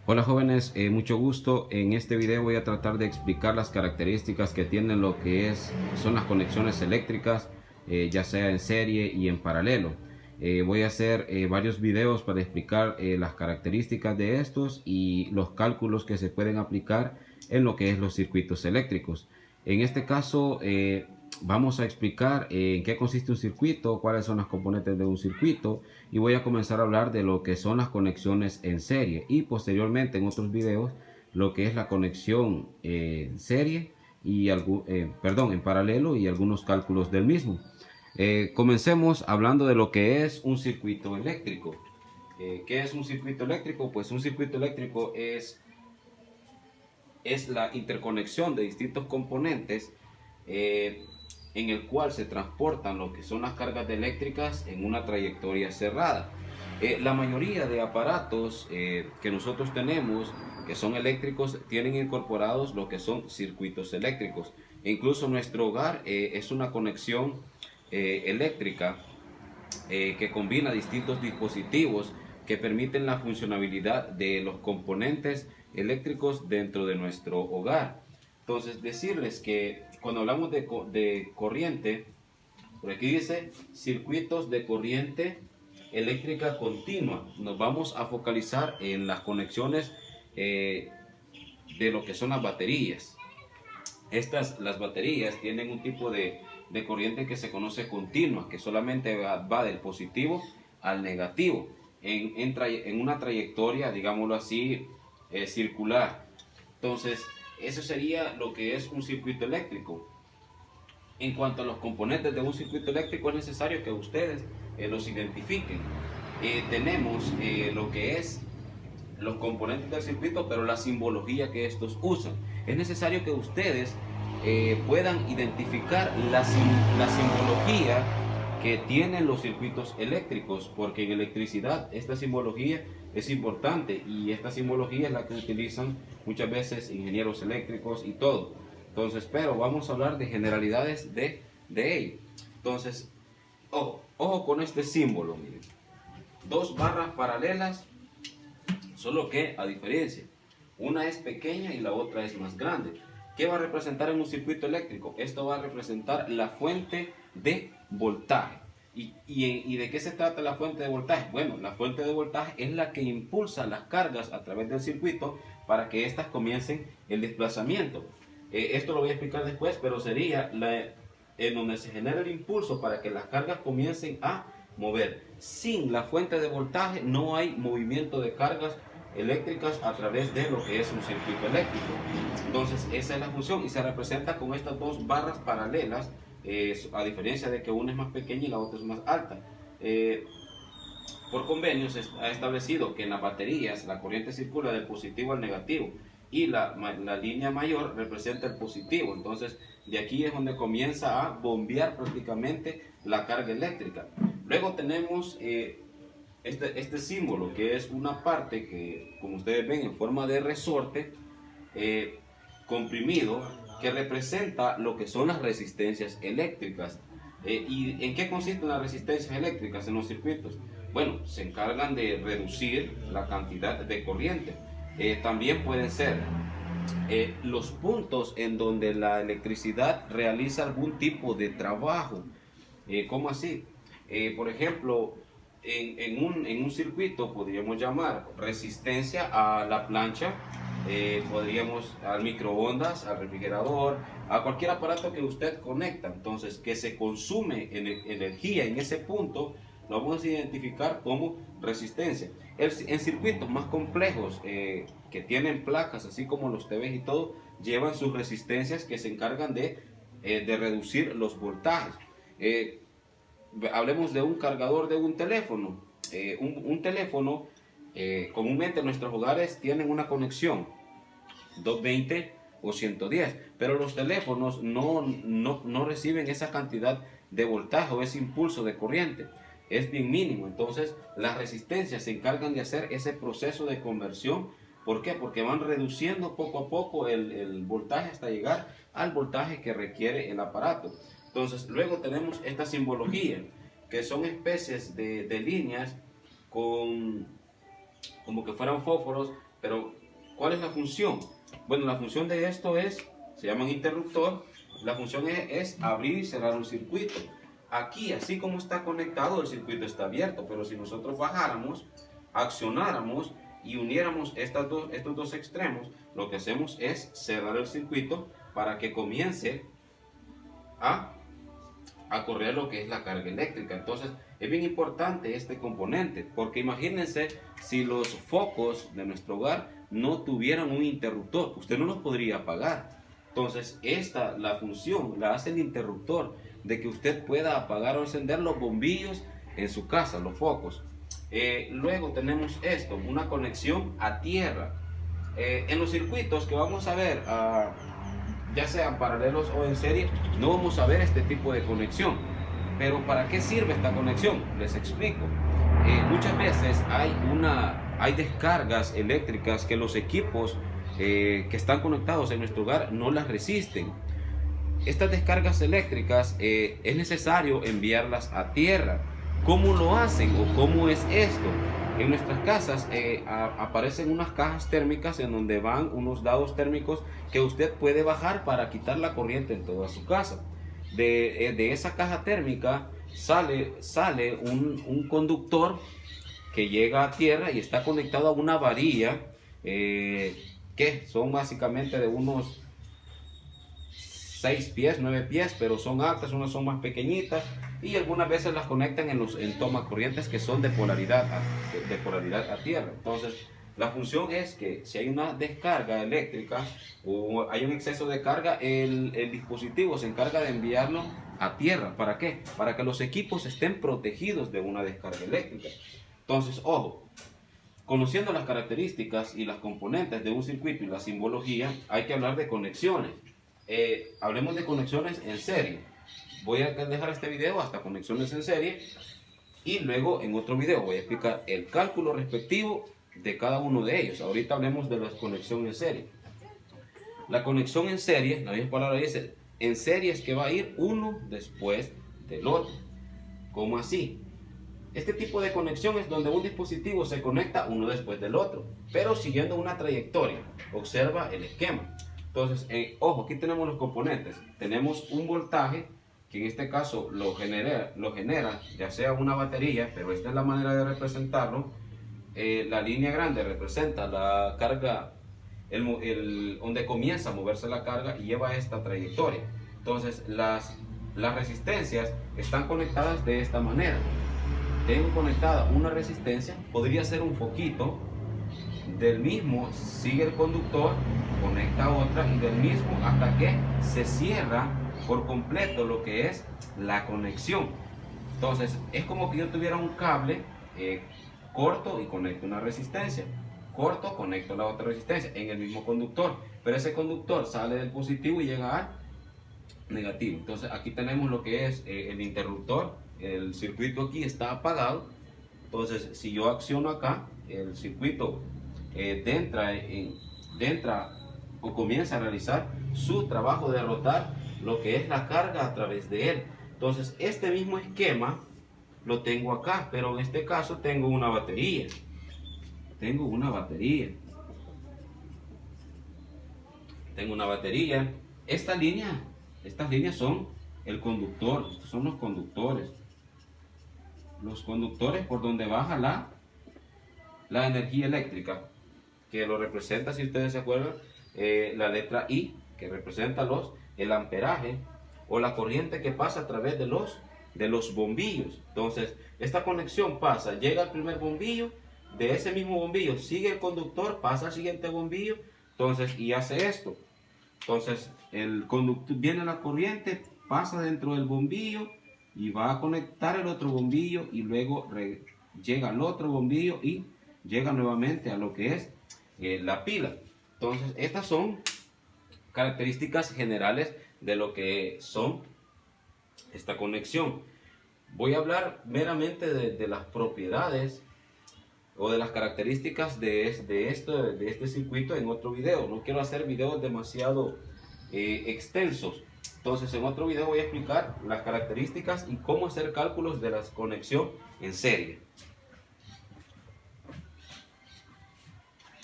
Hola jóvenes, mucho gusto. En este video voy a tratar de explicar las características que tienen lo que son las conexiones eléctricas, ya sea en serie y en paralelo. Voy a hacer varios videos para explicar las características de estos y los cálculos que se pueden aplicar en lo que es los circuitos eléctricos. En este caso vamos a explicar en qué consiste un circuito, cuáles son las componentes de un circuito, y voy a comenzar a hablar de lo que son las conexiones en serie y posteriormente en otros videos lo que es la conexión en serie y en paralelo y algunos cálculos del mismo. Comencemos hablando de lo que es un circuito eléctrico. ¿Qué es un circuito eléctrico? Pues un circuito eléctrico es la interconexión de distintos componentes en el cual se transportan lo que son las cargas eléctricas en una trayectoria cerrada. La mayoría de aparatos que nosotros tenemos que son eléctricos tienen incorporados lo que son circuitos eléctricos. E incluso nuestro hogar es una conexión eléctrica que combina distintos dispositivos que permiten la funcionabilidad de los componentes eléctricos dentro de nuestro hogar. Entonces, decirles que cuando hablamos de corriente, por aquí dice circuitos de corriente eléctrica continua. Nos vamos a focalizar en las conexiones de lo que son las baterías. Las baterías tienen un tipo de corriente que se conoce continua, que solamente va del positivo al negativo en una trayectoria, digámoslo así, circular. Entonces, eso sería lo que es un circuito eléctrico. En cuanto a los componentes de un circuito eléctrico, es necesario que ustedes los identifiquen. Tenemos lo que es los componentes del circuito, pero la simbología que estos usan. Es necesario que ustedes puedan identificar la simbología que tienen los circuitos eléctricos, porque en electricidad esta simbología es importante y esta simbología es la que utilizan muchas veces ingenieros eléctricos y todo. Entonces, pero vamos a hablar de generalidades de ello. Entonces, ojo con este símbolo, miren. Dos barras paralelas, solo que a diferencia, una es pequeña y la otra es más grande. ¿Qué va a representar en un circuito eléctrico? Esto va a representar la fuente de voltaje. ¿Y de qué se trata la fuente de voltaje? Bueno, la fuente de voltaje es la que impulsa las cargas a través del circuito para que éstas comiencen el desplazamiento. Esto lo voy a explicar después, pero sería en donde se genera el impulso para que las cargas comiencen a mover. Sin la fuente de voltaje no hay movimiento de cargas eléctricas a través de lo que es un circuito eléctrico. Entonces esa es la función y se representa con estas dos barras paralelas, a diferencia de que una es más pequeña y la otra es más alta. Por convenio se ha establecido que en las baterías la corriente circula del positivo al negativo y la línea mayor representa el positivo. Entonces de aquí es donde comienza a bombear prácticamente la carga eléctrica. Luego tenemos este símbolo, que es una parte que, como ustedes ven, en forma de resorte comprimido, que representa lo que son las resistencias eléctricas. ¿Y en qué consisten las resistencias eléctricas en los circuitos? Bueno, se encargan de reducir la cantidad de corriente. También pueden ser los puntos en donde la electricidad realiza algún tipo de trabajo. ¿Cómo así? Por ejemplo, en un circuito podríamos llamar resistencia a la plancha, podríamos al microondas, al refrigerador, a cualquier aparato que usted conecta. Entonces, que se consume energía en ese punto, lo vamos a identificar como resistencia. En circuitos más complejos que tienen placas, así como los TVs y todo, llevan sus resistencias que se encargan de reducir los voltajes. Hablemos de un cargador de un teléfono. Un teléfono, comúnmente nuestros hogares tienen una conexión 220 o 110, pero los teléfonos no reciben esa cantidad de voltaje o ese impulso de corriente. Es bien mínimo. Entonces las resistencias se encargan de hacer ese proceso de conversión. ¿Por qué? Porque van reduciendo poco a poco el voltaje hasta llegar al voltaje que requiere el aparato. Entonces luego tenemos esta simbología, que son especies de líneas con como que fueran fósforos, pero ¿cuál es la función? Bueno, la función de esto es, se llama interruptor, la función es abrir y cerrar un circuito. Aquí, así como está conectado, el circuito está abierto, pero si nosotros bajáramos, accionáramos y uniéramos estos dos extremos, lo que hacemos es cerrar el circuito para que comience a correr lo que es la carga eléctrica. Entonces es bien importante este componente, porque imagínense si los focos de nuestro hogar no tuvieran un interruptor, usted no los podría apagar. Entonces la función la hace el interruptor, de que usted pueda apagar o encender los bombillos en su casa, los focos. Luego tenemos esto, una conexión a tierra. En los circuitos que vamos a ver, ya sean paralelos o en serie, no vamos a ver este tipo de conexión. Pero ¿para qué sirve esta conexión? Les explico. Muchas veces hay descargas eléctricas que los equipos que están conectados en nuestro hogar no las resisten. Estas descargas eléctricas es necesario enviarlas a tierra. ¿Cómo lo hacen o cómo es esto? En nuestras casas aparecen unas cajas térmicas en donde van unos dados térmicos que usted puede bajar para quitar la corriente en toda su casa. De esa caja térmica sale un conductor que llega a tierra y está conectado a una varilla que son básicamente de unos 6 pies, 9 pies, pero son altas, unas son más pequeñitas y algunas veces las conectan en tomas corrientes que son de polaridad a tierra. Entonces, la función es que si hay una descarga eléctrica o hay un exceso de carga, el dispositivo se encarga de enviarlo a tierra. ¿Para qué? Para que los equipos estén protegidos de una descarga eléctrica. Entonces, ojo, conociendo las características y las componentes de un circuito y la simbología, hay que hablar de conexiones. Hablemos de conexiones en serie. Voy a dejar este video hasta conexiones en serie y luego en otro video voy a explicar el cálculo respectivo de cada uno de ellos. Ahorita hablemos de la conexión en serie. La conexión en serie, la misma palabra dice, en serie es que va a ir uno después del otro. ¿Cómo así? Este tipo de conexión es donde un dispositivo se conecta uno después del otro, pero siguiendo una trayectoria. Observa el esquema. Entonces, ojo, aquí tenemos los componentes. Tenemos un voltaje, que en este caso lo genera ya sea una batería, pero esta es la manera de representarlo. La línea grande representa la carga, donde comienza a moverse la carga y lleva esta trayectoria. Entonces, las resistencias están conectadas de esta manera. Tengo conectada una resistencia, podría ser un foquito. Del mismo sigue el conductor, conecta otra y del mismo hasta que se cierra por completo lo que es la conexión. Entonces es como que yo tuviera un cable corto y conecto una resistencia, corto, conecto la otra resistencia en el mismo conductor, pero ese conductor sale del positivo y llega al negativo. Entonces aquí tenemos lo que es el interruptor. El circuito aquí está apagado. Entonces si yo acciono acá, el circuito entra o comienza a realizar su trabajo de rotar lo que es la carga a través de él. Entonces este mismo esquema lo tengo acá, pero en este caso tengo una batería. Tengo una batería. Estas líneas son el conductor. Estos son los conductores. Los conductores por donde baja la energía eléctrica, que lo representa, si ustedes se acuerdan, la letra I, que representa el amperaje o la corriente que pasa a través de los bombillos. Entonces, esta conexión llega al primer bombillo, de ese mismo bombillo sigue el conductor, pasa al siguiente bombillo, entonces, y hace esto. Entonces, el conductor, viene la corriente, pasa dentro del bombillo y va a conectar el otro bombillo y luego llega al otro bombillo y llega nuevamente a lo que es la pila. Entonces estas son características generales de lo que son esta conexión. Voy a hablar meramente de las propiedades o de las características de este circuito en otro video. No quiero hacer videos demasiado extensos. Entonces en otro video voy a explicar las características y cómo hacer cálculos de la conexión en serie.